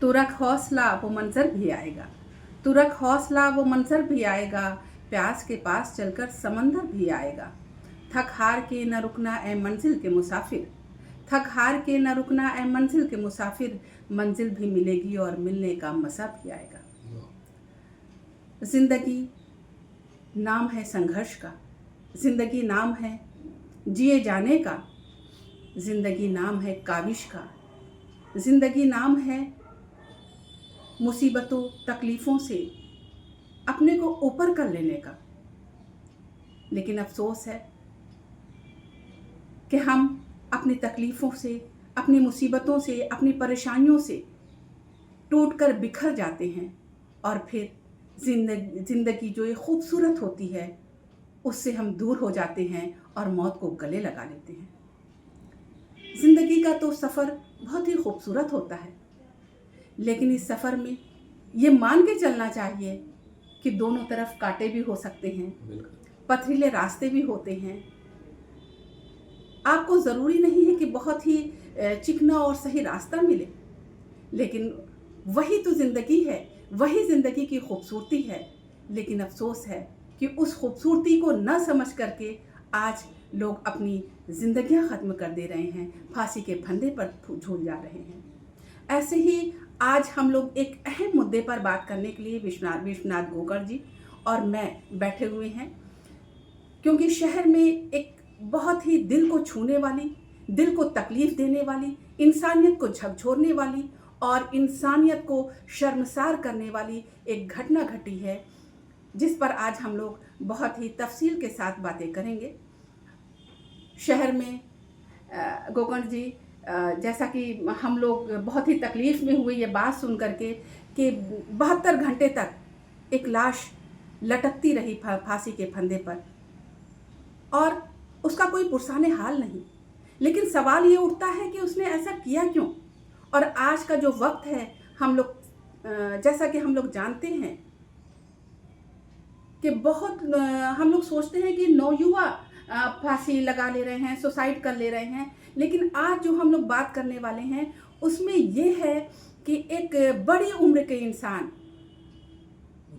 तू रख हौसला वो मंजर भी आएगा, तू रख हौसला वो मंजर भी आएगा, प्यास के पास चलकर समंदर भी आएगा। थक हार के न रुकना ए मंजिल के मुसाफिर, थक हार के न रुकना ए मंजिल के मुसाफिर, मंजिल भी मिलेगी और मिलने का मज़ा भी आएगा। जिंदगी नाम है संघर्ष का, जिंदगी नाम है जिए जाने का, जिंदगी नाम है काविश का, जिंदगी नाम है मुसीबतों तकलीफ़ों से अपने को ऊपर कर लेने का। लेकिन अफसोस है कि हम अपनी तकलीफ़ों से, अपनी मुसीबतों से, अपनी परेशानियों से टूटकर बिखर जाते हैं और फिर ज़िंदगी जो ये खूबसूरत होती है उससे हम दूर हो जाते हैं और मौत को गले लगा लेते हैं। ज़िंदगी का तो सफ़र बहुत ही खूबसूरत होता है, लेकिन इस सफ़र में ये मान के चलना चाहिए कि दोनों तरफ कांटे भी हो सकते हैं, पथरीले रास्ते भी होते हैं। आपको ज़रूरी नहीं है कि बहुत ही चिकना और सही रास्ता मिले, लेकिन वही तो ज़िंदगी है, वही ज़िंदगी की खूबसूरती है। लेकिन अफसोस है कि उस खूबसूरती को न समझ करके आज लोग अपनी ज़िंदगियां ख़त्म कर दे रहे हैं, फांसी के फंदे पर झूल जा रहे हैं। ऐसे ही आज हम लोग एक अहम मुद्दे पर बात करने के लिए विश्वनाथ गोकर्ण जी और मैं बैठे हुए हैं, क्योंकि शहर में एक बहुत ही दिल को छूने वाली, दिल को तकलीफ़ देने वाली, इंसानियत को झकझोरने वाली और इंसानियत को शर्मसार करने वाली एक घटना घटी है, जिस पर आज हम लोग बहुत ही तफसील के साथ बातें करेंगे। शहर में गोकर्ण जी, जैसा कि हम लोग बहुत ही तकलीफ़ में हुए ये बात सुन करके कि 72 घंटे तक एक लाश लटकती रही फांसी के फंदे पर और उसका कोई पुरसाने हाल नहीं। लेकिन सवाल ये उठता है कि उसने ऐसा किया क्यों। और आज का जो वक्त है, हम लोग जैसा कि हम लोग जानते हैं कि बहुत हम लोग सोचते हैं कि नौयुवा फांसी लगा ले रहे हैं, सुसाइड कर ले रहे हैं, लेकिन आज जो हम लोग बात करने वाले हैं उसमें ये है कि एक बड़ी उम्र के इंसान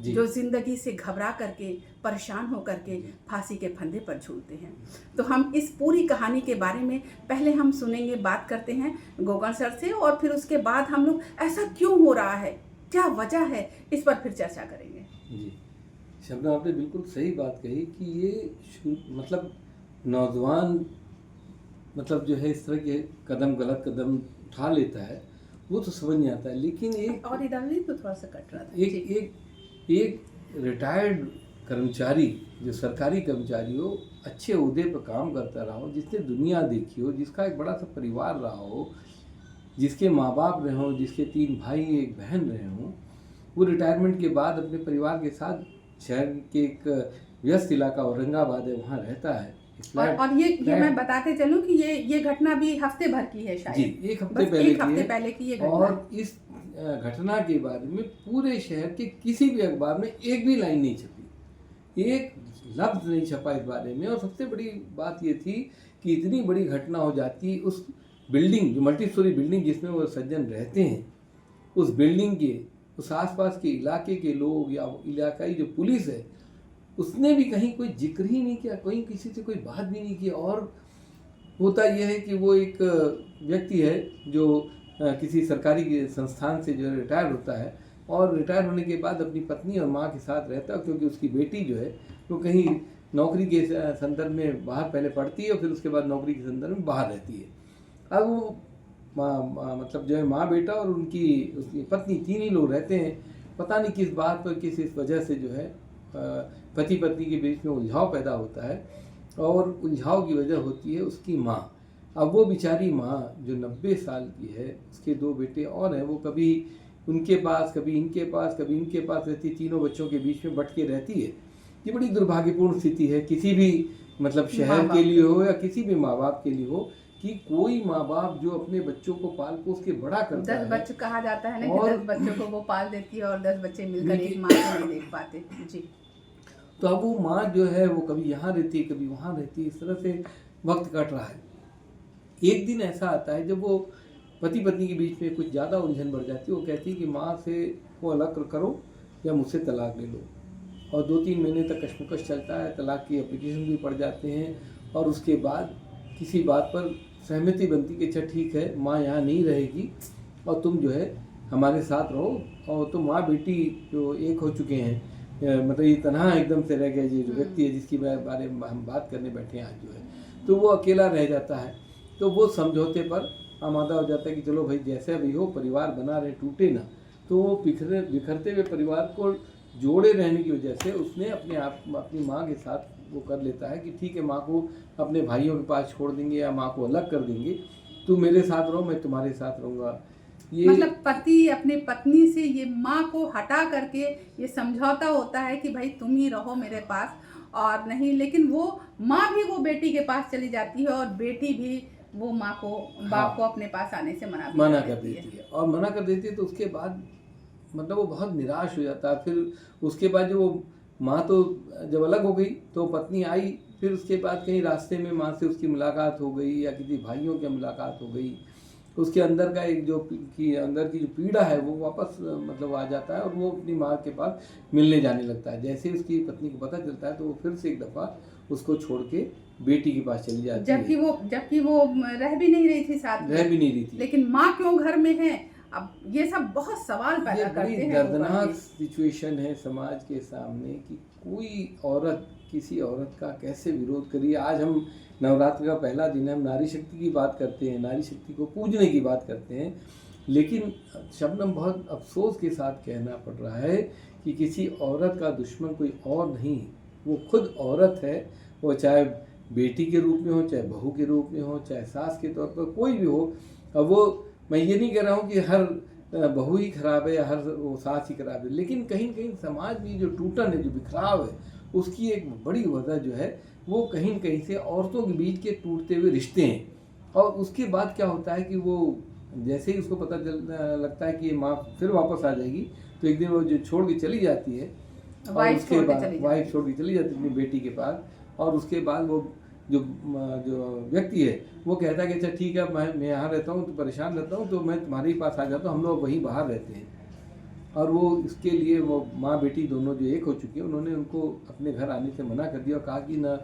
जो ज़िंदगी से घबरा करके, परेशान हो करके फांसी के फंदे पर झूलते हैं। तो हम इस पूरी कहानी के बारे में पहले हम सुनेंगे, बात करते हैं गोकर्ण सर से, और फिर उसके बाद हम लोग ऐसा क्यों हो रहा है, क्या वजह है, इस पर फिर चर्चा करेंगे। जी शबनम, आपने बिल्कुल सही बात कही कि ये मतलब नौजवान मतलब जो है इस तरह के कदम, गलत कदम उठा लेता है, वो तो समझ नहीं आता है। लेकिन एक और इधर भी तो थोड़ा सा कट रहा था। एक रिटायर्ड कर्मचारी, जो सरकारी कर्मचारी हो, अच्छे ओहदे पर काम करता रहा हो, जिसने दुनिया देखी हो, जिसका एक बड़ा सा परिवार रहा हो, जिसके माँ बाप रहे हों, जिसके 3 भाई एक बहन रहे हों, वो रिटायरमेंट के बाद अपने परिवार के साथ शहर के एक व्यस्त इलाका औरंगाबाद है, वहाँ रहता है। और ये मैं बताते चलूं कि ये घटना भी हफ्ते भर की है शायद। जी, एक हफ्ते पहले की ये घटना। और इस घटना के बारे में पूरे शहर के किसी भी अखबार में एक भी लाइन नहीं छपी, एक लफ्ज़ नहीं छपा इस बारे में। और सबसे बड़ी बात ये थी कि इतनी बड़ी घटना हो जाती, उस बिल्डिंग, जो मल्टी स्टोरी बिल्डिंग जिसमें वो सज्जन रहते हैं, उस बिल्डिंग के, उस आसपास के इलाके के लोग या इलाकाई जो पुलिस है, उसने भी कहीं कोई जिक्र ही नहीं किया, कहीं किसी से कोई बात भी नहीं की। और होता यह है कि वो एक व्यक्ति है जो किसी सरकारी संस्थान से जो रिटायर होता है, और रिटायर होने के बाद अपनी पत्नी और माँ के साथ रहता है, क्योंकि उसकी बेटी जो है वो कहीं नौकरी के संदर्भ में बाहर पहले पढ़ती है और फिर उसके बाद नौकरी के संदर्भ में बाहर रहती है। अब वो मतलब जो है माँ बेटा और उसकी पत्नी, 3 ही लोग रहते हैं। पता नहीं किस बात पर, किस इस वजह से जो है पति पत्नी के बीच में उलझाव पैदा होता है, और उलझाव की वजह होती है उसकी माँ। अब वो बेचारी माँ जो 90 साल की है, उसके 2 बेटे और हैं, वो कभी उनके पास, कभी इनके पास, कभी इनके पास रहती, तीनों बच्चों के बीच में बट के रहती है। ये बड़ी दुर्भाग्यपूर्ण स्थिति है किसी भी मतलब शहर के लिए हो या किसी भी माँ बाप के लिए हो, कि कोई माँ बाप जो अपने बच्चों को पाल पोस के बड़ा करता है। 10 बच्चे कहा जाता है ना कि 10 बच्चों को वो पाल देती है और 10 बच्चे मिलकर एक माँ को नहीं देख पाते। जी। तो अब वो माँ जो है वो कभी यहाँ रहती है, कभी वहाँ रहती है, इस तरह से वक्त कट रहा है। एक दिन ऐसा आता है जब वो पति पत्नी के बीच में कुछ ज़्यादा उलझन बढ़ जाती है। वो कहती है कि माँ से को अलग करो या मुझसे तलाक ले लो, और 2-3 महीने तक कशमकश चलता है, तलाक की एप्लीकेशन भी पड़ जाते हैं, और उसके बाद किसी बात पर सहमति बनती कि अच्छा ठीक है, माँ यहाँ नहीं रहेगी और तुम जो है हमारे साथ रहो। और तो माँ बेटी जो एक हो चुके हैं, मतलब ये तनहा एकदम से रह गया, ये जो व्यक्ति है जिसकी बारे में हम बात करने बैठे हैं आज जो है, तो वो अकेला रह जाता है। तो वो समझौते पर आमादा हो जाता है कि चलो भाई जैसे भी हो, परिवार बना रहे, टूटे ना। तो वो बिखरते हुए परिवार को जोड़े रहने की वजह से उसने अपनी माँ के साथ वो कर लेता है कि ठीक है, माँ को अपने भाइयों के पास छोड़ देंगे या माँ को अलग कर देंगे, तू मेरे साथ रहो, मैं तुम्हारे साथ रहूँगा। ये मतलब पति अपने पत्नी से ये माँ को हटा करके ये समझौता होता है कि भाई तुम ही रहो मेरे पास और नहीं, लेकिन वो माँ भी वो बेटी के पास चली जाती है और बेटी भी वो माँ को, बाप को अपने पास आने से मना कर देती है। और मना कर देती है तो उसके बाद मतलब वो बहुत निराश हो जाता है। फिर उसके बाद जो वो माँ तो जब अलग हो गई तो पत्नी आई, फिर उसके बाद कहीं रास्ते में माँ से उसकी मुलाकात हो गई या किसी भाइयों की मुलाकात हो गई, उसके अंदर का एक जो अंदर की जो पीड़ा है वो वापस मतलब आ जाता है और वो अपनी माँ के पास मिलने जाने लगता है। जैसे ही उसकी पत्नी को पता चलता है तो वो फिर से एक दफ़ा उसको छोड़ के बेटी के पास चली जाती है। जबकि वो रह भी नहीं रही थी साथ में, रह भी नहीं रही थी, लेकिन माँ क्यों घर में है। अब ये सब बहुत सवाल पैदा करते हैं। दर्दनाक सिचुएशन है समाज के सामने कि कोई औरत किसी औरत का कैसे विरोध करिए। आज हम नवरात्र का पहला दिन है, हम नारी शक्ति की बात करते हैं, नारी शक्ति को पूजने की बात करते हैं, लेकिन शबनम बहुत अफसोस के साथ कहना पड़ रहा है कि किसी औरत का दुश्मन कोई और नहीं, वो खुद औरत है। वो चाहे बेटी के रूप में हो, चाहे बहू के रूप में हो, चाहे सास के तौर पर कोई भी हो। अब वो मैं ये नहीं कह रहा हूँ कि हर बहू ही खराब है या हर वो सास ही खराब है, लेकिन कहीं न कहीं समाज में जो टूटन है, जो बिखराव है, उसकी एक बड़ी वजह जो है वो कहीं न कहीं से औरतों के बीच के टूटते हुए रिश्ते हैं। और उसके बाद क्या होता है कि वो जैसे ही उसको पता लगता है कि ये माँ फिर वापस आ जाएगी, तो एक दिन वो जो छोड़ के चली जाती है, वाइफ छोड़ के चली जाती है अपनी बेटी के पास, और उसके बाद वो जो व्यक्ति है वो कहता है कि अच्छा ठीक है, मैं यहाँ रहता हूँ तो परेशान रहता हूँ, तो मैं तुम्हारे ही पास आ जाता हूँ, हम लोग वहीं बाहर रहते हैं। और वो इसके लिए वो माँ बेटी दोनों जो एक हो चुकी है, उन्होंने उनको अपने घर आने से मना कर दिया और कहा कि न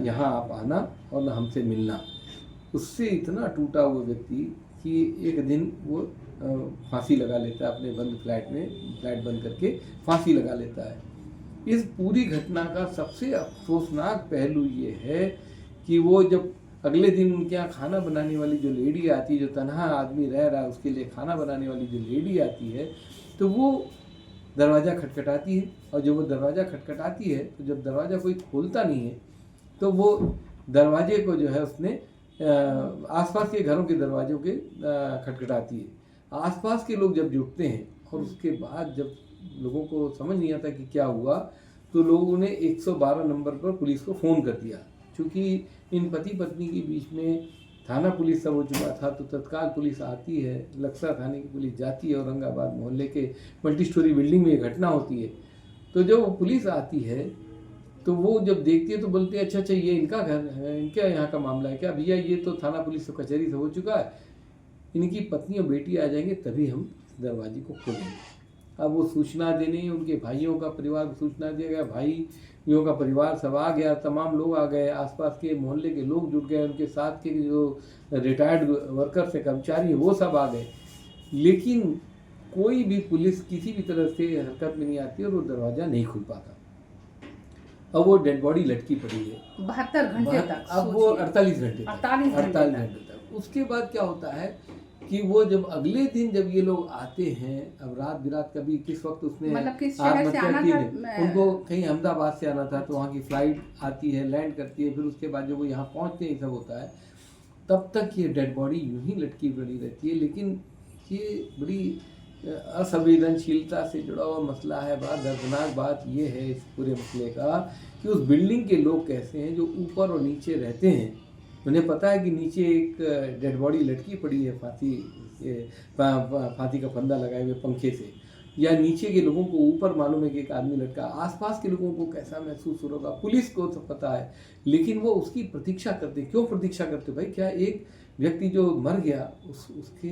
यहाँ आप आना और न हमसे मिलना। उससे इतना टूटा हुआ व्यक्ति कि एक दिन वो फांसी लगा लेता है, अपने बंद फ्लैट बंद करके फांसी लगा लेता है। इस पूरी घटना का सबसे अफसोसनाक पहलू ये है कि वो जब अगले दिन उनके यहाँ खाना बनाने वाली जो लेडी आती है, जो तनहा आदमी रह रहा है उसके लिए खाना बनाने वाली जो लेडी आती है, तो वो दरवाज़ा खटखटाती है, और जब वो दरवाज़ा खटखटाती है तो जब दरवाज़ा कोई खोलता नहीं है तो वो दरवाजे को जो है उसने आसपास के घरों के दरवाज़ों के खटखटाती है। आसपास के लोग जब जुटते हैं और उसके बाद जब लोगों को समझ नहीं आता कि क्या हुआ, तो लोगों ने 112 नंबर पर पुलिस को फ़ोन कर दिया। क्योंकि इन पति पत्नी के बीच में थाना पुलिस सब हो चुका था, तो तत्काल पुलिस आती है, लक्सर थाने की पुलिस जाती है, औरंगाबाद मोहल्ले के मल्टी स्टोरी बिल्डिंग में ये घटना होती है। तो जब वो पुलिस आती है तो वो जब देखती है तो बोलती है अच्छा ये इनका घर है, इनके यहाँ का मामला है क्या भैया, ये तो थाना पुलिस तो कचहरी से हो चुका है, इनकी पत्नी और बेटी आ जाएंगे तभी हम दरवाजे को खोलेंगे। अब वो सूचना देने, उनके भाइयों का परिवार को सूचना दिया गया, भाइयों का परिवार सब आ गया, तमाम लोग आ गए, आसपास के मोहल्ले के लोग जुट गए, उनके साथ के जो रिटायर्ड वर्कर्स है, कर्मचारी हैं, वो सब आ गए, लेकिन कोई भी पुलिस किसी भी तरह से हरकत में नहीं आती और वो दरवाज़ा नहीं खुल पाता। अब वो डेड बॉडी लटकी पड़ी है 72 घंटे तक, अब वो 48 घंटे तक। उसके बाद क्या होता है कि वो जब अगले दिन जब ये लोग आते हैं, अब रात बिरात कभी किस वक्त उसने मतलब किस शहर से आना था, उनको कहीं अहमदाबाद से आना था, तो वहाँ की फ्लाइट आती है, लैंड करती है, फिर उसके बाद जब वो यहाँ पहुँचते हैं सब होता है, तब तक ये डेड बॉडी यूं ही लटकी पड़ी रहती है। लेकिन ये बड़ी असंवेदनशीलता से जुड़ा हुआ मसला है। बड़ा दर्दनाक बात ये है इस पूरे मसले का कि उस बिल्डिंग के लोग कैसे हैं जो ऊपर और नीचे रहते हैं, उन्हें पता है कि नीचे एक डेड बॉडी लटकी पड़ी है फांसी का फंदा लगाए हुए पंखे से, या नीचे के लोगों को ऊपर मालूम है कि एक आदमी लटका। आसपास के लोगों को कैसा महसूस हो रहा होगा, पुलिस को तो पता है, लेकिन वो उसकी प्रतीक्षा करते। क्यों प्रतीक्षा करते भाई? क्या एक व्यक्ति जो मर गया उसके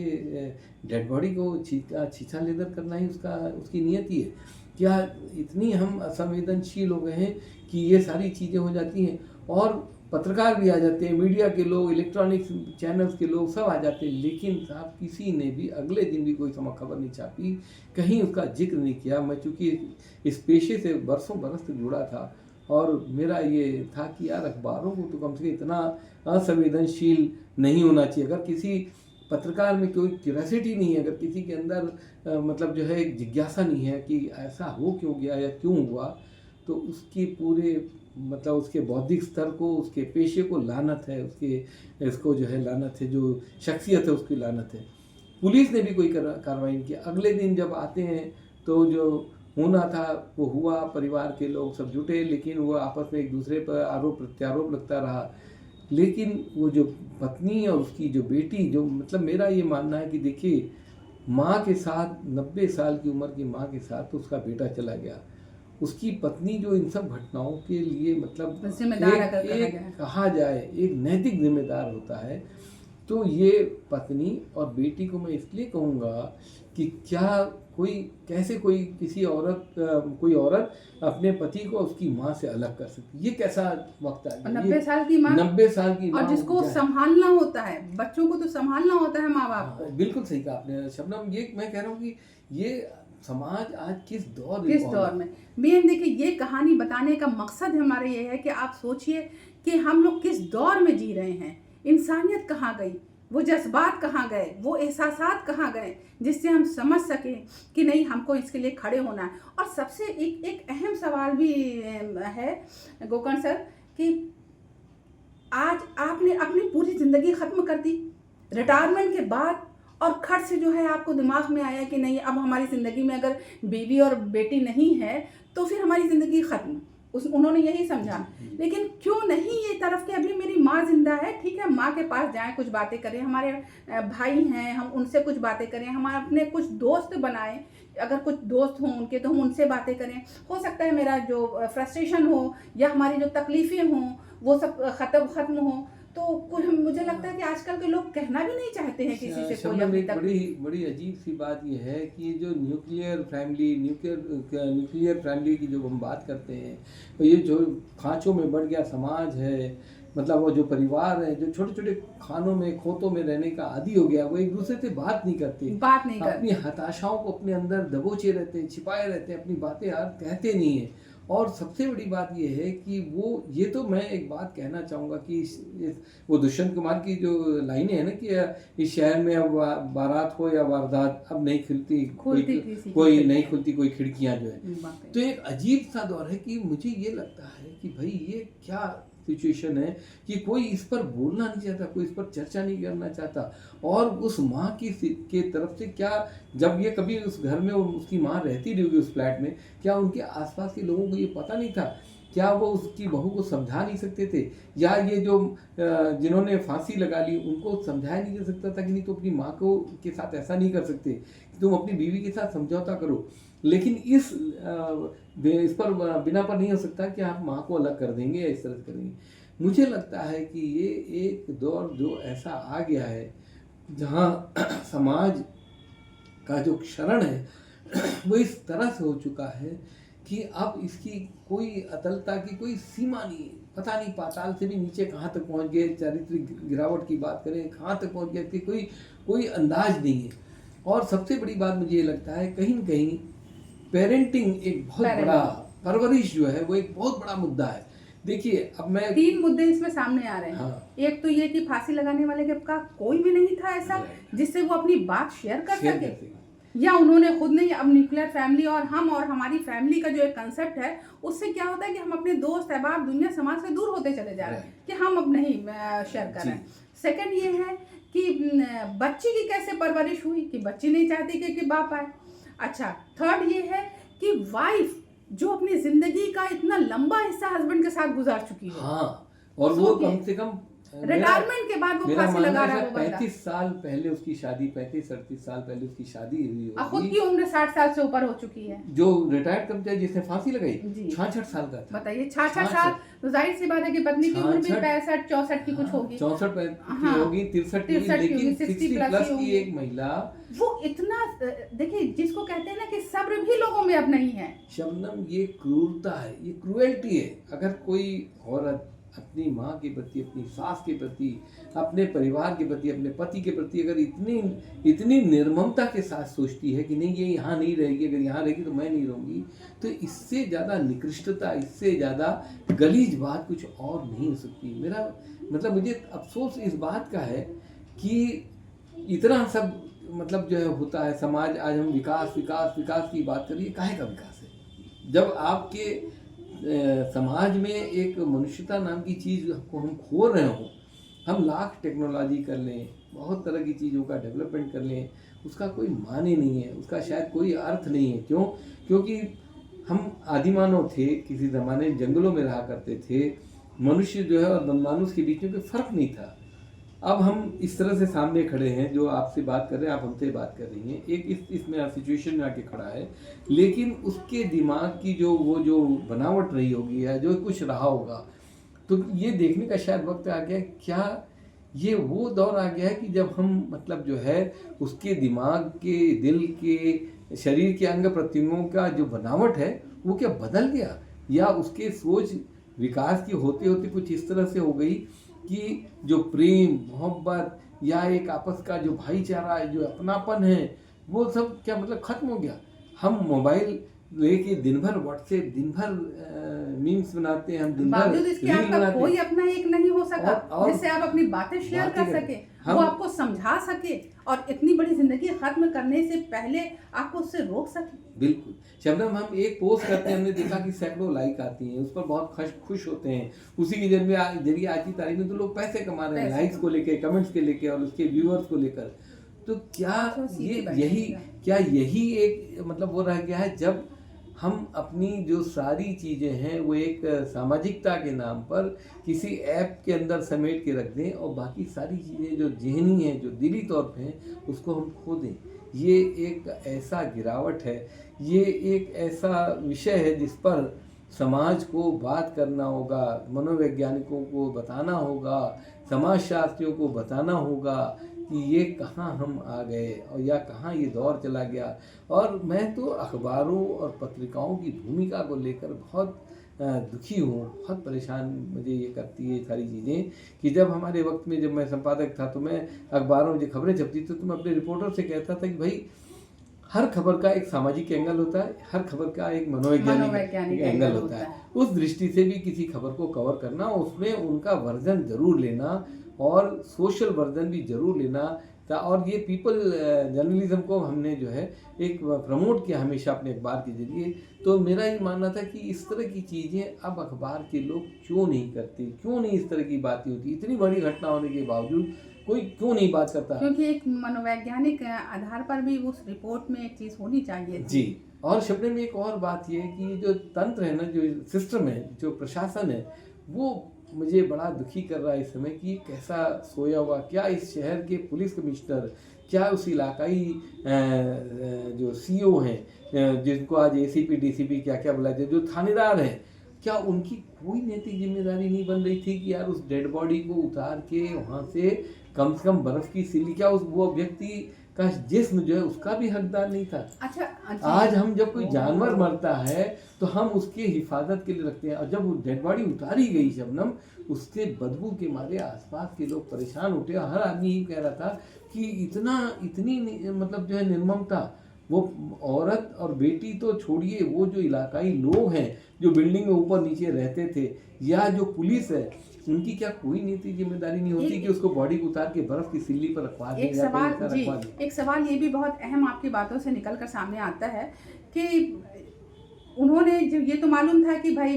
डेड बॉडी को छीछा लेदर करना ही उसकी नियति है। क्या इतनी हम असंवेदनशील हो गए हैं कि ये सारी चीज़ें हो जाती हैं? और पत्रकार भी आ जाते हैं, मीडिया के लोग, इलेक्ट्रॉनिक्स चैनल्स के लोग सब आ जाते हैं, लेकिन साहब किसी ने भी अगले दिन भी कोई खबर नहीं छापी, कहीं उसका जिक्र नहीं किया। मैं चूँकि इस पेशे से बरसों बरस से जुड़ा था और मेरा ये था कि यार अखबारों को तो कम से कम इतना असंवेदनशील नहीं होना चाहिए। अगर किसी पत्रकार में कोई क्यूरियोसिटी नहीं है, अगर किसी के अंदर मतलब जो है एक जिज्ञासा नहीं है कि ऐसा हो क्यों गया या क्यों हुआ, तो उसकी पूरे मतलब उसके बौद्धिक स्तर को, उसके पेशे को लानत है, उसके इसको जो है लानत है, जो शख्सियत है उसकी लानत है। पुलिस ने भी कोई कार्रवाई नहीं किया। अगले दिन जब आते हैं तो जो होना था वो हुआ, परिवार के लोग सब जुटे, लेकिन वो आपस में एक दूसरे पर आरोप प्रत्यारोप लगता रहा। लेकिन वो जो पत्नी और उसकी जो बेटी, जो मतलब मेरा ये मानना है कि देखिए माँ के साथ 90 साल की उम्र की माँ के साथ तो उसका बेटा चला गया, उसकी पत्नी जो इन सब घटनाओं के लिए मतलब एक कहा जाए एक नैतिक जिम्मेदार होता है, तो ये पत्नी और बेटी को मैं इसलिए कहूँगा कि क्या कोई औरत अपने पति को उसकी माँ से अलग कर सकती? ये कैसा वक्त है? 90 साल की माँ, 90 साल की माँ, और जिसको संभालना होता है, बच्चों को तो संभालना होता है माँ बाप को। बिल्कुल सही कहा आपने शबनम। ये मैं कह रहा हूँ कि ये समाज आज किस दौर में बेन, देखिए ये कहानी बताने का मकसद हमारा ये है कि आप सोचिए कि हम लोग किस दौर में जी रहे हैं। इंसानियत कहाँ गई, वो जज्बात कहाँ गए, वो एहसासात कहाँ गए, जिससे हम समझ सकें कि नहीं हमको इसके लिए खड़े होना है। और सबसे एक अहम सवाल भी है गोकर्ण सर कि आज आपने अपनी पूरी ज़िंदगी ख़त्म कर दी रिटायरमेंट के बाद, और खट से जो है आपको दिमाग में आया कि नहीं अब हमारी ज़िंदगी में अगर बीवी और बेटी नहीं है तो फिर हमारी ज़िंदगी ख़त्म। उन्होंने यही समझा। लेकिन क्यों नहीं ये तरफ के अभी मेरी माँ जिंदा है, ठीक है माँ के पास जाएं, कुछ बातें करें, हमारे भाई हैं हम उनसे कुछ बातें करें, हमारे अपने कुछ दोस्त बनाएं, अगर कुछ दोस्त हों उनके तो हम उनसे बातें करें। हो सकता है मेरा जो फ्रस्ट्रेशन हो या हमारी जो तकलीफ़ें हों वो सब ख़त्म हो। तो कुछ मुझे लगता है कि आजकल के लोग कहना भी नहीं चाहते हैं किसी से कोई अपनी बड़ी अजीब सी बात यह है कि जो न्यूक्लियर फैमिली की जो हम बात करते हैं, तो ये जो खांचों में बढ़ गया समाज है, मतलब वो जो परिवार है जो छोटे छोटे खानों में खोतों में रहने का आदी हो गया, वो एक दूसरे से बात नहीं करते, अपनी हताशाओं को अपने अंदर दबोचे रहते हैं, छिपाए रहते हैं, अपनी बातें यार कहते नहीं है। और सबसे बड़ी बात यह है कि ये तो मैं एक बात कहना चाहूँगा कि वो दुष्यंत कुमार की जो लाइनें हैं ना कि इस शहर में अब बारात हो या वारदात अब नहीं खुलती कोई नहीं खुलती कोई खिड़कियाँ जो है, तो एक अजीब सा दौर है कि मुझे ये लगता है कि भाई ये क्या सिचुएशन है कि कोई इस पर बोलना नहीं चाहता, कोई इस पर चर्चा नहीं करना चाहता। और उस माँ के तरफ से क्या, जब ये कभी उस घर में उसकी माँ रहती रही होगी उस फ्लैट में, क्या उनके आसपास के लोगों को ये पता नहीं था? क्या वो उसकी बहू को समझा नहीं सकते थे? या ये जो जिन्होंने फांसी लगा ली उनको समझाया नहीं जा सकता था कि नहीं तो अपनी माँ को के साथ ऐसा नहीं कर सकते, तुम अपनी बीवी के साथ समझौता करो। लेकिन इस पर बिना पर नहीं हो सकता कि आप माँ को अलग कर देंगे या इस तरह करेंगे। मुझे लगता है कि ये एक दौर जो ऐसा आ गया है जहाँ समाज का जो क्षरण है वो इस तरह से हो चुका है कि अब इसकी कोई अतलता की कोई सीमा नहीं है। पता नहीं पाताल से भी नीचे कहाँ तक पहुँच गए, चारित्रिक गिरावट की बात करें कहाँ तक पहुँच गए कि कोई अंदाज नहीं है। और सबसे बड़ी बात मुझे ये लगता है कहीं न कहीं पेरेंटिंग एक बहुत बड़ा, परवरिश जो है वो एक बहुत बड़ा मुद्दा है। देखिए अब मैं 3 मुद्दे इसमें सामने आ रहे हैं। हाँ। एक तो ये कि फांसी लगाने वाले का कोई भी नहीं था ऐसा जिससे वो अपनी बात शेयर कर सके, या उन्होंने खुद नहीं। अब न्यूक्लियर फैमिली और हम और हमारी फैमिली का जो एक कंसेप्ट है उससे क्या होता है कि हम अपने दोस्त अहबाब दुनिया समाज से दूर होते चले जा रहे हैं कि हम अब नहीं शेयर कर रहे हैं। सेकंड ये है कि बच्ची की कैसे परवरिश हुई कि बच्ची नहीं चाहती कि बाप आए। अच्छा, थर्ड ये है कि वाइफ जो अपनी जिंदगी का इतना लंबा हिस्सा हस्बैंड के साथ गुजार चुकी है। हाँ, और वो कम से कम रिटायरमेंट के बाद वो मेरा फांसी मानना लगा है रहा है वो बंदा। 35 साल पहले उसकी शादी, 35-38 साल पहले उसकी शादी हुई और खुद होगी। की उम्र 60 साल से ऊपर हो चुकी है। जो रिटायर्ड कर्मचारी जिसने फांसी लगाई जी। 66 साल का था। बताइए 66 साल, तो जाहिर सी बात है कि पत्नी की उम्र भी 65-64 की कुछ होगी। 64 की हाँ, होगी, 63 की होगी, 63 की लेकिन होगी, 60 60 प्लस की होगी। एक महिला। वो इतना देखिए, जिसको कहते हैं ना कि सब्र भी लोगों में अब नहीं है। शबनम, ये क्रूरता है, ये क्रूएल्टी है। अगर कोई औरत अपनी माँ के प्रति, अपनी सास के प्रति, अपने परिवार के प्रति, अपने पति के प्रति अगर इतनी निर्ममता के साथ सोचती है कि नहीं ये यहाँ नहीं रहेगी, अगर यहाँ रहेगी तो मैं नहीं रहूँगी, तो इससे ज़्यादा निकृष्टता, इससे ज़्यादा गलीज बात कुछ और नहीं हो सकती। मेरा मतलब, मुझे अफसोस इस बात का है कि इतना सब मतलब जो है होता है समाज। आज हम विकास विकास विकास की बात करिए, काहे का विकास है जब आपके समाज में एक मनुष्यता नाम की चीज़ को हम खो रहे हों। हम लाख टेक्नोलॉजी कर लें, बहुत तरह की चीज़ों का डेवलपमेंट कर लें, उसका कोई माने नहीं है, उसका शायद कोई अर्थ नहीं है। क्यों? क्योंकि हम आदिमानव थे, किसी ज़माने जंगलों में रहा करते थे। मनुष्य जो है और वनमानुष के बीच में कोई फ़र्क नहीं था। अब हम इस तरह से सामने खड़े हैं, जो आपसे बात कर रहे हैं, आप हमसे बात कर रही हैं, एक इसमें सिचुएशन में आके खड़ा है, लेकिन उसके दिमाग की जो बनावट रही होगी या जो कुछ रहा होगा, तो ये देखने का शायद वक्त आ गया। क्या ये वो दौर आ गया है कि जब हम मतलब जो है उसके दिमाग के, दिल के, शरीर के अंग प्रत्यंगों का जो बनावट है वो क्या बदल गया, या उसके सोच विकास की होते होते कुछ इस तरह से हो गई कि जो प्रेम, मोहब्बत या एक आपस का जो भाईचारा है, जो अपनापन है, वो सब क्या मतलब खत्म हो गया। हम मोबाइल लेके दिन भर व्हाट्सएप, दिन भर मीम्स बनाते हैं, हम दिन भर बावजूद इसके आपका कोई अपना एक नहीं हो सका जिससे आप अपनी बातें शेयर कर सके, वो आपको समझा सके और इतनी बड़ी जिंदगी खत्म करने से पहले आपको उससे रोक सके। बिल्कुल शबनम, हम एक पोस्ट करते हैं, हमने देखा कि सैकड़ों लाइक आती हैं, उस पर बहुत खुश होते हैं। उसी के जरिए आज की तारीख में तो लोग पैसे कमा रहे हैं, लाइक्स को लेकर, कमेंट्स के लेकर और उसके व्यूअर्स को लेकर। तो क्या यही एक मतलब वो रह गया है जब हम अपनी जो सारी चीज़ें हैं वो एक सामाजिकता के नाम पर किसी ऐप के अंदर समेट के रख दें और बाकी सारी चीज़ें जो ज़हनी हैं, जो दिली तौर पे हैं, उसको हम खो दें। ये एक ऐसा गिरावट है, ये एक ऐसा विषय है जिस पर समाज को बात करना होगा, मनोवैज्ञानिकों को बताना होगा, समाजशास्त्रियों को बताना होगा कि ये कहाँ हम आ गए और या कहाँ ये दौर चला गया। और मैं तो अखबारों और पत्रिकाओं की भूमिका को लेकर बहुत दुखी हूँ, बहुत परेशान मुझे ये करती है सारी चीज़ें कि जब हमारे वक्त में, जब मैं संपादक था, तो मैं अखबारों में जो खबरें छपती थी तो मैं अपने रिपोर्टर से कहता था कि भाई हर खबर का एक सामाजिक एंगल होता है, हर खबर का एक मनोवैज्ञानिक एंगल होता है। उस दृष्टि से भी किसी खबर को कवर करना, उसमें उनका वर्जन जरूर लेना और सोशल वर्जन भी जरूर लेना। और ये पीपल जर्नलिज्म को हमने जो है एक प्रमोट किया हमेशा अपने अखबार के जरिए। तो मेरा ये मानना था कि इस तरह की चीज़ें अब अखबार के लोग क्यों नहीं करते, क्यों नहीं इस तरह की बातें होती, इतनी बड़ी घटना होने के बावजूद कोई क्यों नहीं बात करता। क्योंकि एक मनोवैज्ञानिक आधार पर भी उस रिपोर्ट में एक चीज़ होनी चाहिए जी। और शब्द में एक और बात ये है कि जो तंत्र है ना, जो सिस्टम है, जो प्रशासन है, वो मुझे बड़ा दुखी कर रहा है इस समय कि कैसा सोया हुआ। क्या इस शहर के पुलिस कमिश्नर, क्या उस इलाकाई जो सीओ हैं, जिनको आज एसीपी डीसीपी क्या क्या बुलाते हैं, जो थानेदार हैं, क्या उनकी कोई नैतिक जिम्मेदारी नहीं बन रही थी कि यार उस डेड बॉडी को उतार के वहाँ से कम बर्फ की सिल्ली, क्या उस वो व्यक्ति का जिस्म जो है उसका भी हकदार नहीं था। अच्छा, आज हम जब कोई जानवर मरता है तो हम उसके हिफाजत के लिए रखते हैं, और जब वो डेड बॉडी उतारी गई शबनम, उसके बदबू के मारे आसपास के लोग परेशान उठे। हर आदमी ये कह रहा था कि इतनी मतलब जो है निर्ममता। वो औरत और बेटी तो छोड़िए, वो जो इलाकाई लोग हैं जो बिल्डिंग में ऊपर नीचे रहते थे, या जो पुलिस है, उनकी क्या कोई नीति जिम्मेदारी नहीं होती कि उसको बॉडी को उतार के बर्फ की सिल्ली पर रखवा दें? एक सवाल ये भी बहुत अहम आपकी बातों से निकल कर सामने आता है कि उन्होंने जो ये तो मालूम था कि भाई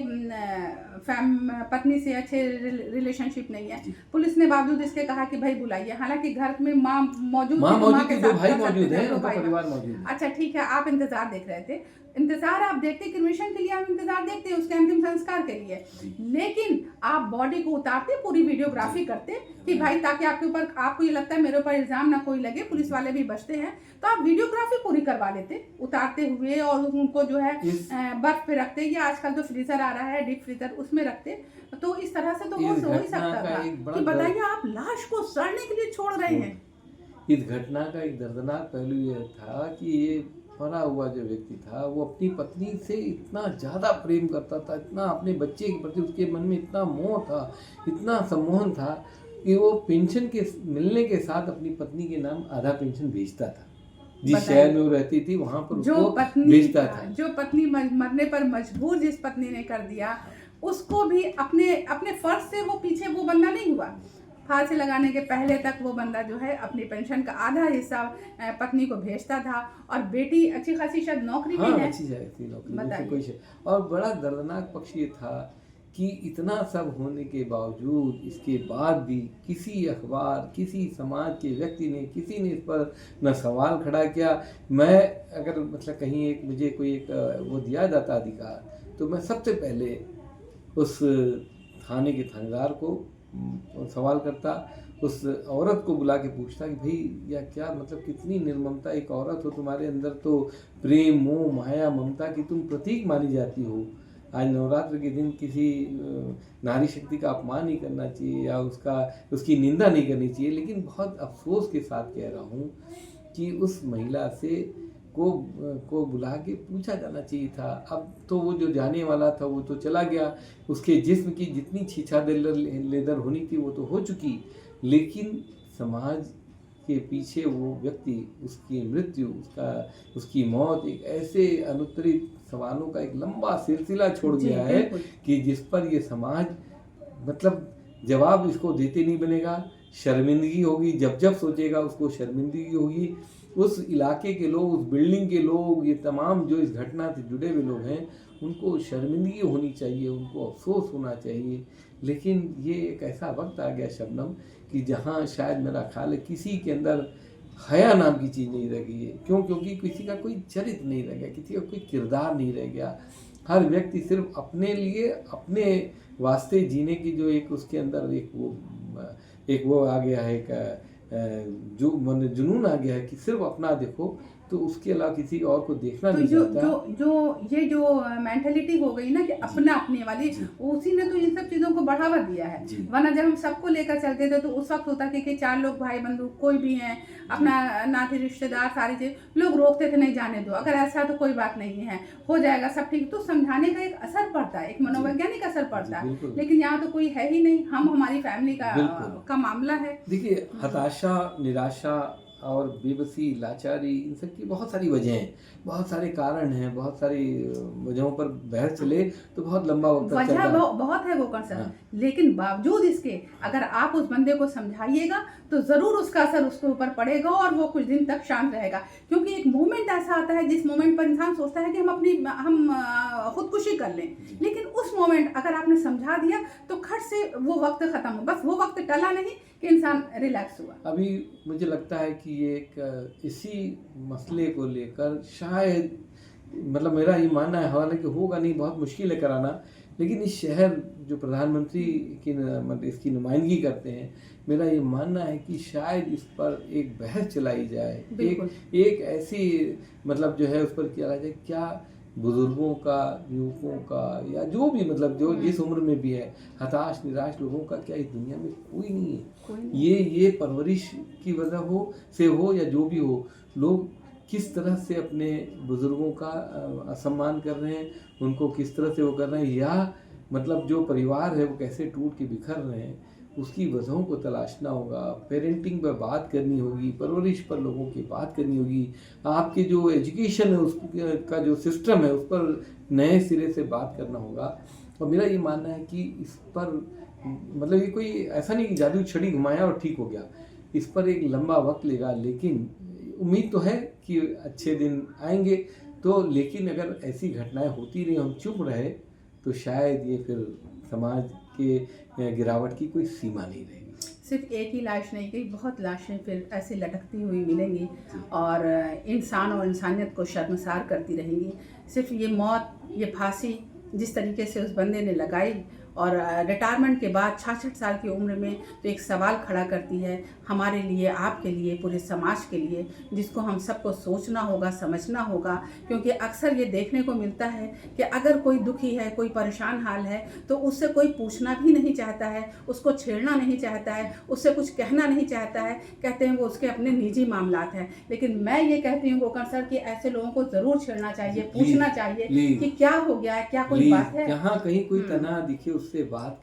पत्नी से अच्छे रिलेशनशिप नहीं है, पुलिस ने बावजूद इसके कहा कि भाई बुलाइए, हालांकि घर में माँ मौजूद माँ थी, मौजूद के थी, साथ दो भाई कर सकते मौजूद थे, हैं, दो उनका भाई परिवार मौजूद है। अच्छा ठीक है, आप इंतजार देख रहे थे, इंतजार आप देखते, क्रिमेशन के लिए आप इंतजार देखते हैं, उसके अंतिम संस्कार के लिए, लेकिन आप बॉडी को उतारते, पूरी वीडियोग्राफी करते कि भाई ताकि आपके ऊपर, आपको ये लगता है मेरे ऊपर इल्जाम ना कोई लगे, पुलिस वाले भी बचते हैं, तो आप वीडियोग्राफी पूरी करवा लेते उतारते हुए, और उनको जो है बर्फ पे रखते, या आजकल जो फ्रीजर आ रहा है डीप फ्रीजर, उसमें रखते, तो इस तरह से तो वो हो ही सकता था कि बताइए आप लाश को सड़ने के लिए छोड़ रहे हैं। इस घटना का एक दर्दनाक पहलू यह था कि ये मरा हुआ जो व्यक्ति था वो अपनी पत्नी से इतना ज़्यादा प्रेम करता था, इतना अपने बच्चे के प्रति उसके मन में इतना मोह था, इतना सम्मोहन था कि वो पेंशन के मिलने के साथ अपनी पत्नी के नाम आधा पेंशन भेजता था, जिस शहर में वो रहती थी वहां पर उसको भेजता था। जो पत्नी मरने पर मजबूर जिस पत्नी ने कर दिया, उसको भी अपने फर्ज से वो पीछे वो बंदा नहीं हुआ। फांसी लगाने के पहले तक वो बंदा जो है अपनी पेंशन का आधा हिस्सा पत्नी को भेजता था, और बेटी अच्छी खासी शायद नौकरी में है, अच्छी थी नौकरी, कोई। और बड़ा दर्दनाक पक्ष ये था कि इतना सब होने के बावजूद, इसके बाद भी किसी अखबार, किसी समाज के व्यक्ति ने, किसी ने इस पर न सवाल खड़ा किया। मैं अगर मतलब कहीं एक मुझे कोई एक वो दिया जाता अधिकार, तो मैं सबसे पहले उस थाने के थानेदार को सवाल करता, उस औरत को बुला के पूछता कि भाई या क्या मतलब कितनी निर्ममता, एक औरत हो, तुम्हारे अंदर तो प्रेम, मोह, माया, ममता की तुम प्रतीक मानी जाती हो। आज नवरात्र के दिन किसी नारी शक्ति का अपमान नहीं करना चाहिए या उसकी निंदा नहीं करनी चाहिए, लेकिन बहुत अफसोस के साथ कह रहा हूँ कि उस महिला से को बुला के पूछा जाना चाहिए था। अब तो वो जो जाने वाला था वो तो चला गया, उसके जिस्म की जितनी छीछा लेदर होनी थी वो तो हो चुकी, लेकिन समाज के पीछे वो व्यक्ति, उसकी मृत्यु, उसकी मौत एक ऐसे अनुत्तरित सवालों का एक लंबा सिलसिला छोड़ गया है कि जिस पर ये समाज मतलब जवाब इसको देते नहीं बनेगा। शर्मिंदगी होगी, जब सोचेगा उसको शर्मिंदगी होगी। उस इलाके के लोग, उस बिल्डिंग के लोग, ये तमाम जो इस घटना से जुड़े हुए लोग हैं, उनको शर्मिंदगी होनी चाहिए, उनको अफसोस होना चाहिए। लेकिन ये एक ऐसा वक्त आ गया शबनम कि जहाँ शायद मेरा ख्याल है किसी के अंदर हया नाम की चीज़ नहीं रह गई है। क्योंकि किसी का कोई चरित्र नहीं रह गया, किसी का कोई किरदार नहीं रह गया। हर व्यक्ति सिर्फ अपने लिए, अपने वास्ते जीने की जो एक उसके अंदर एक वो आ गया है, जो मन जुनून आ गया है कि सिर्फ अपना देखो, तो उसके अलावा किसी और को देखना नहीं चाहता। जो मेंटालिटी हो गई ना कि अपना अपने वाली, उसी ने तो इन सब चीजों को बढ़ावा दिया है। वरना जब हम सबको लेकर चलते थे तो उस वक्त होता था कि 4 लोग भाई बंधु कोई भी हैं, अपना नाते रिश्तेदार, सारी चीज लोग रोकते थे, नहीं जाने दो, अगर ऐसा तो कोई बात नहीं है, हो जाएगा सब ठीक। तो समझाने का एक असर पड़ता है, एक मनोवैज्ञानिक असर पड़ता है, लेकिन यहाँ तो कोई है ही नहीं। हम हमारी फैमिली का मामला है। देखिए, हताशा, निराशा और बेबसी, लाचारी, इन सब की बहुत सारी वजह हैं, बहुत सारे कारण हैं, बहुत सारी वजहों पर बहस चले तो बहुत लंबा वक्त वजह बहुत है वो कंसर्न, लेकिन बावजूद इसके अगर आप उस बंदे को समझाइएगा तो जरूर उसका असर उसके ऊपर पड़ेगा और वो कुछ दिन तक शांत रहेगा। क्योंकि एक मोमेंट ऐसा आता है जिस मोमेंट पर इंसान सोचता है कि हम खुदकुशी कर लें, लेकिन उस मोमेंट अगर आपने समझा दिया तो खट से वो वक्त खत्म हो, बस वो वक्त टला नहीं कि इंसान रिलैक्स हुआ। अभी मुझे लगता है कि ये एक इसी मसले को लेकर शायद, मतलब मेरा ये मानना है, हालांकि होगा नहीं, बहुत मुश्किल है कराना, लेकिन इस शहर जो प्रधानमंत्री की मतलब इसकी नुमाइंदगी करते हैं, मेरा ये मानना है कि शायद इस पर एक बहस चलाई जाए, एक ऐसी मतलब जो है उस पर किया जाए, क्या बुजुर्गों का, युवकों का, या जो भी मतलब जो जिस उम्र में भी है, हताश निराश लोगों का क्या इस दुनिया में कोई नहीं है। ये परवरिश की वजह हो या जो भी हो, लोग किस तरह से अपने बुजुर्गों का असम्मान कर रहे हैं, उनको किस तरह से वो कर रहे हैं, या मतलब जो परिवार है वो कैसे टूट के बिखर रहे हैं, उसकी वजहों को तलाशना होगा। पेरेंटिंग पर बात करनी होगी, परवरिश पर लोगों की बात करनी होगी, आपके जो एजुकेशन है उसका जो सिस्टम है उस पर नए सिरे से बात करना होगा। और मेरा ये मानना है कि इस पर मतलब ये कोई ऐसा नहीं कि जादू छड़ी घुमाया और ठीक हो गया, इस पर एक लंबा वक्त लेगा, लेकिन उम्मीद तो है कि अच्छे दिन आएंगे। तो लेकिन अगर ऐसी घटनाएं होती रही, हम चुप रहे, तो शायद ये फिर समाज के गिरावट की कोई सीमा नहीं रहेगी। सिर्फ एक ही लाश नहीं गई, बहुत लाशें फिर ऐसे लटकती हुई मिलेंगी और इंसान और इंसानियत को शर्मसार करती रहेंगी। सिर्फ ये मौत, ये फांसी जिस तरीके से उस बंदे ने लगाई और रिटायरमेंट के बाद 66 साल की उम्र में, तो एक सवाल खड़ा करती है हमारे लिए, आपके लिए, पूरे समाज के लिए, जिसको हम सबको सोचना होगा, समझना होगा। क्योंकि अक्सर ये देखने को मिलता है कि अगर कोई दुखी है, कोई परेशान हाल है, तो उससे कोई पूछना भी नहीं चाहता है, उसको छेड़ना नहीं चाहता है, उससे कुछ कहना नहीं चाहता है, कहते हैं वो उसके अपने निजी मामलात हैं। लेकिन मैं ये कहती हूँ गोकर्ण सर कि ऐसे लोगों को ज़रूर छेड़ना चाहिए, पूछना चाहिए कि क्या हो गया है, क्या कोई बात है। जहाँ कहीं कोई तनाव दिखे उससे बात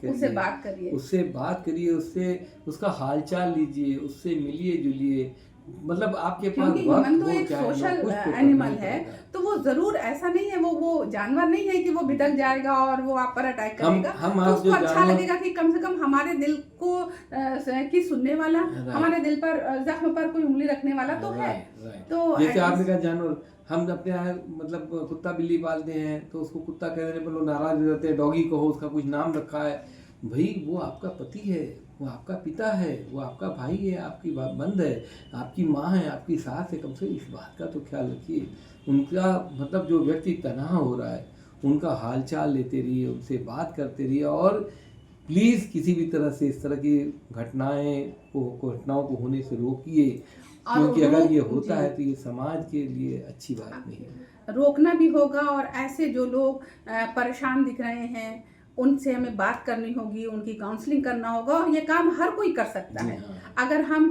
करिए, उससे उसका हालचाल लीजिए, उससे मिलिए जुलिए। मतलब आपके पास क्योंकि ह्यूमन तो एक सोशल एनिमल है, तो वो जरूर ऐसा नहीं है, वो जानवर नहीं है कि वो भिटक जाएगा और वो आप पर अटैक करेगा। तो उसको अच्छा लगेगा कि कम से कम हमारे दिल को की सुनने वाला, हमारे दिल पर, जख्म पर कोई उंगली रखने वाला तो है। तो जैसे आपने कहा जानवर, हम अपने यहाँ मतलब कुत्ता बिल्ली पालते हैं तो उसको कुत्ता कहने पर लोग नाराज हो जाते हैं, डॉगी कहो, उसका कुछ नाम रखा है। भाई वो आपका पति है, वो आपका पिता है, वो आपका भाई है, आपकी बंद है, आपकी माँ है, आपकी सास है। कम से कम इस बात का तो ख्याल रखिए। उनका मतलब जो व्यक्ति तनाव हो रहा है, उनका हालचाल लेते रहिए, उनसे बात करते रहिए और प्लीज़ किसी भी तरह से इस तरह की घटनाओं को होने से रोकिए। क्योंकि अगर ये होता है तो ये समाज के लिए अच्छी बात नहीं है। रोकना भी होगा और ऐसे जो लोग परेशान दिख रहे हैं उनसे हमें बात करनी होगी, उनकी काउंसलिंग करना होगा। और ये काम हर कोई कर सकता है। अगर हम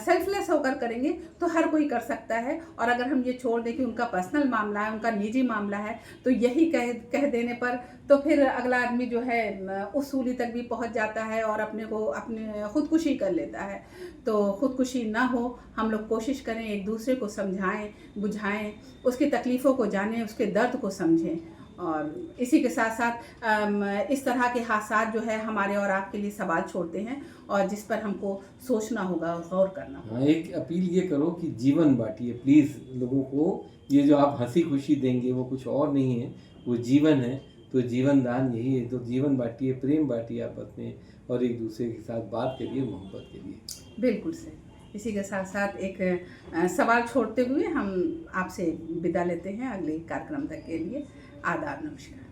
सेल्फलेस होकर करेंगे तो हर कोई कर सकता है। और अगर हम ये छोड़ दें कि उनका पर्सनल मामला है, उनका निजी मामला है, तो यही कह देने पर तो फिर अगला आदमी जो है उस सूली तक भी पहुंच जाता है और अपने खुदकुशी कर लेता है। तो खुदकुशी ना हो, हम लोग कोशिश करें, एक दूसरे को समझाएं, बुझाएं, उसकी तकलीफ़ों को जानें, उसके दर्द को समझें। और इसी के साथ साथ इस तरह के हादसा जो है हमारे और आपके लिए सवाल छोड़ते हैं और जिस पर हमको सोचना होगा, गौर करना होगा। एक अपील ये करो कि जीवन बांटिए प्लीज़ लोगों को। ये जो आप हंसी खुशी देंगे वो कुछ और नहीं है, वो जीवन है। तो जीवन दान यही है। तो जीवन बांटिए, प्रेम बांटिए आपस में और एक दूसरे के साथ बात करिए, मोहब्बत करिए। बिल्कुल से इसी के साथ साथ एक सवाल छोड़ते हुए हम आपसे विदा लेते हैं अगले कार्यक्रम तक के लिए। आदाब, नमस्कार।